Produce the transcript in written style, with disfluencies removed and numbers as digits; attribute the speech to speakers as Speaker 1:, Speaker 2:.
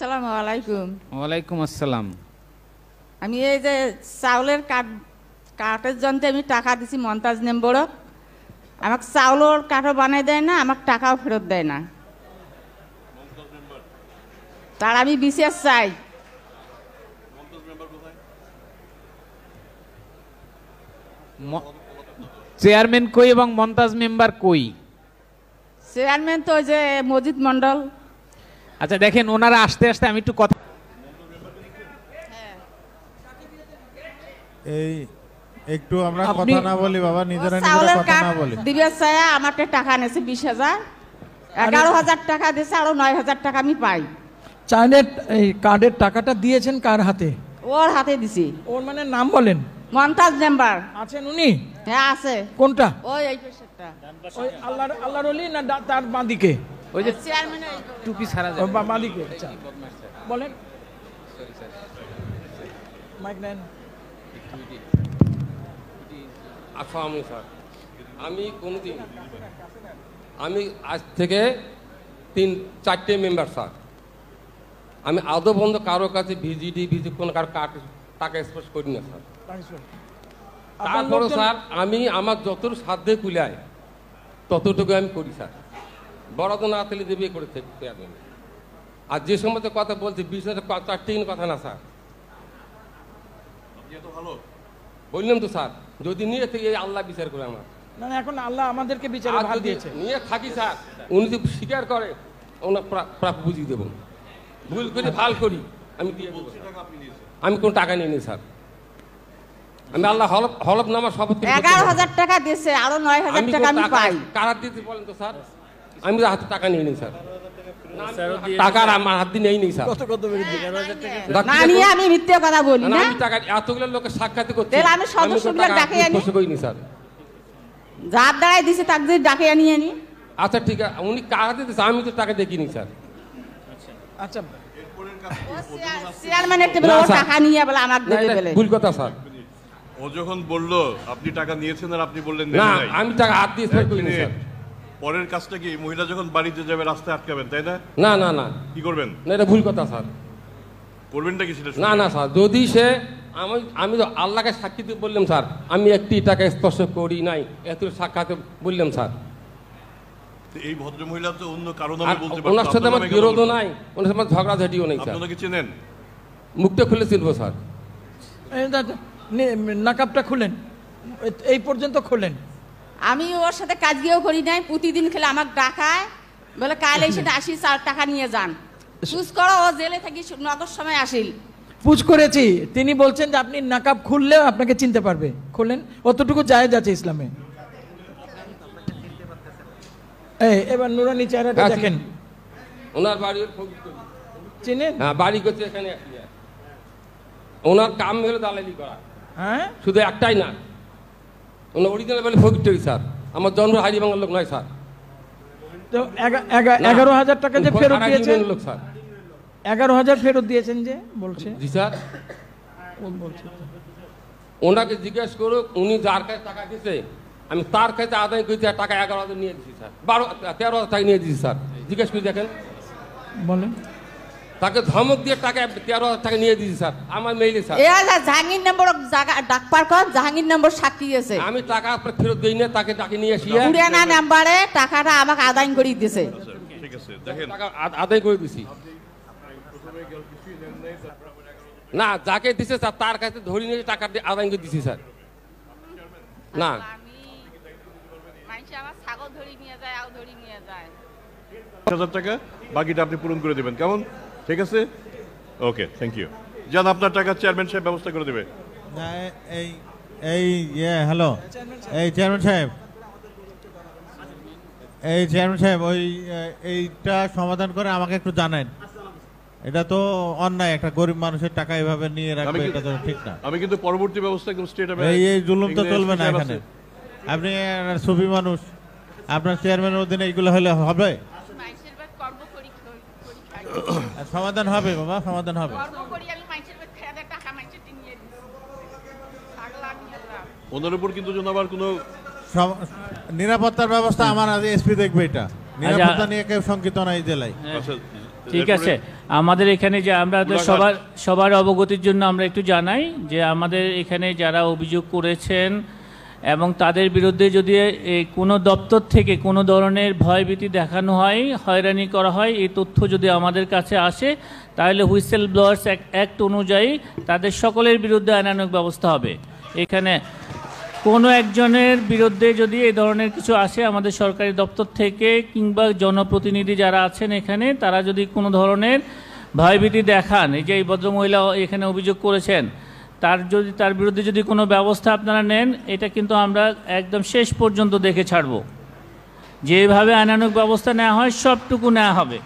Speaker 1: আসসালামু আলাইকুম।
Speaker 2: ওয়ালাইকুম আসসালাম।
Speaker 1: আমি এই যে চাউলের কাঠের জন্য আমি টাকা দিছি মন্তাজ নেম্বর, আমাকে চাউলের কাঠও বানাই দেয় না, আমাকে টাকাও ফেরত দেয় না। তার আমি বিশেষ চাই।
Speaker 2: চেয়ারম্যান কই এবং মন্তাজ মেম্বার কই?
Speaker 1: চেয়ারম্যান তো ওই যে মজিদ মন্ডল।
Speaker 2: আচ্ছা দেখেন, ওনারা আসতে আসতে আমি একটু কথা
Speaker 3: এই একটু আমরা কথা না বলি বাবা, নিজেরা নিজেরা কথা না বলি।
Speaker 1: দিবে চাই আমাকে টাকা নেছে 20,000, 11,000 টাকা দিয়েছে, আরো 9,000 টাকা আমি পাই।
Speaker 4: চাইনের এই কার্ডের টাকাটা দিয়েছেন কার হাতে?
Speaker 1: ওর হাতে দিছি।
Speaker 4: ওর মানে নাম বলেন?
Speaker 1: মন্তাজ মেম্বার
Speaker 4: আছেন উনি?
Speaker 1: হ্যাঁ আছে।
Speaker 4: কোনটা?
Speaker 1: ওই এই পেশাটা।
Speaker 4: ওই আল্লাহর ওলি না তার বাঁদিকে?
Speaker 2: ওই যে
Speaker 1: চেয়ারম্যানের
Speaker 2: টুপি ছাড়া
Speaker 4: বাঁদিকে। আচ্ছা বলেন, মাইক নেন।
Speaker 5: আসসালামু স্যার, আমি আজ থেকে 3-4টে মেম্বার স্যার, আমি আদৌ বন্ধ কারো কাছে ভিজিডি কোনো কারো টাকা স্পর্শ করি না স্যার। তারপরে স্যার আমি আমার যতটুকু সাধ্যে কুলায় ততটুকু আমি করি স্যার। বরাদ্দ না থাকলে দেবে করে থাকতে আমি। আর যে সমস্ত কথা বলছি 20,000 4টে কথা না স্যার, বললাম তো স্যার, যদি নিয়ে থেকে আল্লাহ বিচার করে আমার
Speaker 4: না, এখন আল্লাহ আমাদেরকে বিচারে ভাগ দিয়েছে।
Speaker 5: নিয়ে থাকি স্যার, উনি যদি স্বীকার করে ওনার প্রাপ্য বুঝিয়ে দেবো। ভুল করি ভাল করি আমি দিয়ে দেবো। আমি কোনো টাকা নিয়ে নিই স্যার, আমি আল্লাহ হলফ নামা শপথ করি।
Speaker 1: 11,000 টাকা দিয়েছে, আরো 9,000 টাকা আমি পাই।
Speaker 5: কারা দিতে বলেন তো স্যার? আমি হাতে টাকা নিয়ে নিই স্যার, টাকা আমার হাত দিয়ে নেই স্যার।
Speaker 1: না নিয়ে আমি মিথ্যে কথা বলি না।
Speaker 5: আমি টাকা এতগুলো লোকের সাক্ষাৎ করছি,
Speaker 1: আমি সদস্যগুলো ডাকে আনি,
Speaker 5: করিনি স্যার।
Speaker 1: যার দ্বারাই দিছে তাকে যদি ডাকে আনি আনি।
Speaker 5: আচ্ছা ঠিক আছে, উনি কারা দিতেছে আমি তো টাকা দেখিনি স্যার।
Speaker 4: আচ্ছা
Speaker 1: চেয়ারম্যানের টেবিলে ও টাকা নিয়ে বলে আমাকে দেবে বলে।
Speaker 5: ভুল কথা স্যার।
Speaker 6: ও যখন বললো আপনি টাকা নিয়েছেন আর আপনি বললেন
Speaker 5: না, আমি টাকা হাত দিয়ে স্পর্শ করিনি স্যার।
Speaker 6: পরের কাজটা কি মহিলা যখন বাড়িতে যাবে রাস্তায় আটকাবেন, তাই না?
Speaker 5: না না না,
Speaker 6: কি করবেন?
Speaker 5: না এটা ভুল কথা স্যার।
Speaker 6: করবেনটা কি সেটা?
Speaker 5: না না স্যার, যদি সে আমি তো আল্লাহকে সাক্ষী দিয়ে বললাম স্যার, আমি একটি টাকা স্পর্শ করি নাই, এত সাক্ষাতে বললাম স্যার।
Speaker 6: এই ভদ্র মহিলা তো অন্য কারো নামে বলতে পারেন।
Speaker 5: ওনার সাথে আমার বিরোধও নাই, ওনার সাথে ঝগড়াঝাটিও নেই স্যার।
Speaker 6: আপনাকে চেনেন?
Speaker 5: মুখটা খুলে চিনবো স্যার।
Speaker 4: নাকাবটা খুলেন, এই পর্যন্ত খুলেন।
Speaker 1: আমি ওর সাথে কাজ গিয়েও করি নাই, প্রতিদিন খেলে আমাকে ডাকায় বলে কাল এসে 80 টাকা নিয়ে যান। চুজ করো, ও জেলে থাকি নগর সময় আসিল।
Speaker 4: পুজ করেছি, তিনি বলছেন যে আপনি নাকাব খুললেও আপনাকে চিনতে পারবে। খুললেন, অতটুকু জায়েজ আছে ইসলামে। এবার নুরানি চেহারাটা দেখেন।
Speaker 5: ওনার বাড়ি
Speaker 4: চিনেন?
Speaker 5: হ্যাঁ, বাড়ি করছে এখানে। ওনার কাম হলো দালালি করা।
Speaker 4: হ্যাঁ,
Speaker 5: শুধু একটাই না, ওনার অরিজিনাল বাড়ি ফকিরটই স্যার। আমার জন্ম হাজিবাঙ্গার লোক নয় স্যার।
Speaker 4: তো 11,000 টাকা যে ফেরত দিয়েছেন
Speaker 5: লোক স্যার,
Speaker 4: 11,000 ফেরত দিয়েছেন যে বলছে।
Speaker 5: জি স্যার,
Speaker 4: বলছে
Speaker 5: ওনাকে জিজ্ঞেস করুক, উনি যার কাছে টাকা দিয়েছে আমি তার কাছে আদায় করতে টাকা 11,000 নিয়ে দিচ্ছি স্যার, 13,000 টাকা নিয়ে দিচ্ছি স্যার। জিজ্ঞেস করে দেখেন,
Speaker 4: বলেন।
Speaker 5: তাকে ধমক দিয়ে টাকা 13,000 টাকা নিয়ে দিচ্ছি স্যার, আমার মেইলে স্যার।
Speaker 1: জাহাঙ্গীর নম্বর ডাকপার কর, জাহাঙ্গীর নম্বর সাক্ষী আছে।
Speaker 5: আমি টাকা ফেরত দিই না, তাকে ডাকে নিয়ে আসি।
Speaker 1: পুরানা নাম্বারে টাকাটা আমাকে আদায় করে দিয়েছে।
Speaker 6: ঠিক আছে, দেখেন
Speaker 5: টাকা আদায় করে দিছি না, যাকে দিছে স্যার তার কাছে ধরে নিয়ে টাকা আদায় করে দিছি স্যার। না,
Speaker 1: আমার ছাগল ধরে নিয়ে যায়, আও ধরে নিয়ে যায়।
Speaker 6: 5,000 টাকা বাকিটা আপনি পূরণ করে দেবেন, কেমন? ঠিক আছে, ওকে, থ্যাংক ইউ। যান, আপনার টাকা চেয়ারম্যান সাহেব ব্যবস্থা করে দেবে।
Speaker 3: হ্যালো, এই চেয়ারম্যান সাহেব, ওই এইটা সমাধান করে আমাকে একটু জানেন। এটা তো অন্যায়, একটা গরিব মানুষের টাকা এভাবে নিয়ে রাখবে, এটা তো ঠিক না।
Speaker 6: আমি কিন্তু পরবর্তী ব্যবস্থা একদম স্ট্রেট হবে।
Speaker 3: এই জুলুম তো চলবে না এখানে। আপনি সুফি মানুষ, আপনার চেয়ারম্যানের অধীনে এইগুলো হলে হবে? সমাধান হবে বাবা, সমাধান হবে।
Speaker 6: ওনার উপর কিন্তু যেন আবার কোনো
Speaker 3: নিরাপত্তার ব্যবস্থা আমার এসপি দেখবে, এটা নিরাপত্তা নিয়ে কেউ শঙ্কিত নাই জেলায়।
Speaker 6: আচ্ছা
Speaker 7: ঠিক আছে, আমাদের এখানে যে আমরা সবার অবগতির জন্য আমরা একটু জানাই যে আমাদের এখানে যারা অভিযোগ করেছেন এবং তাদের বিরুদ্ধে যদি কোনো দপ্তর থেকে কোনো ধরনের ভয়ভীতি দেখানো হয়, হয়রানি করা হয়, এই তথ্য যদি আমাদের কাছে আসে তাহলে হুইসেল ব্লোয়ার্স অ্যাক্ট অনুযায়ী তাদের সকলের বিরুদ্ধে আইনানুগ ব্যবস্থা হবে। এখানে কোনো একজনের বিরুদ্ধে যদি এই ধরনের কিছু আসে আমাদের সরকারি দপ্তর থেকে কিংবা জনপ্রতিনিধি যারা আছেন এখানে, তারা যদি কোনো ধরনের ভয়ভীতি দেখান, এই যে এই ভদ্রমহিলা এখানে অভিযোগ করেছেন, তার বিরুদ্ধে যদি কোনো ব্যবস্থা আপনারা নেন, এটা কিন্তু আমরা একদম শেষ পর্যন্ত দেখে ছাড়ব। যেভাবে আইনানুগ ব্যবস্থা নেওয়া হয় সবটুকু নেওয়া হবে।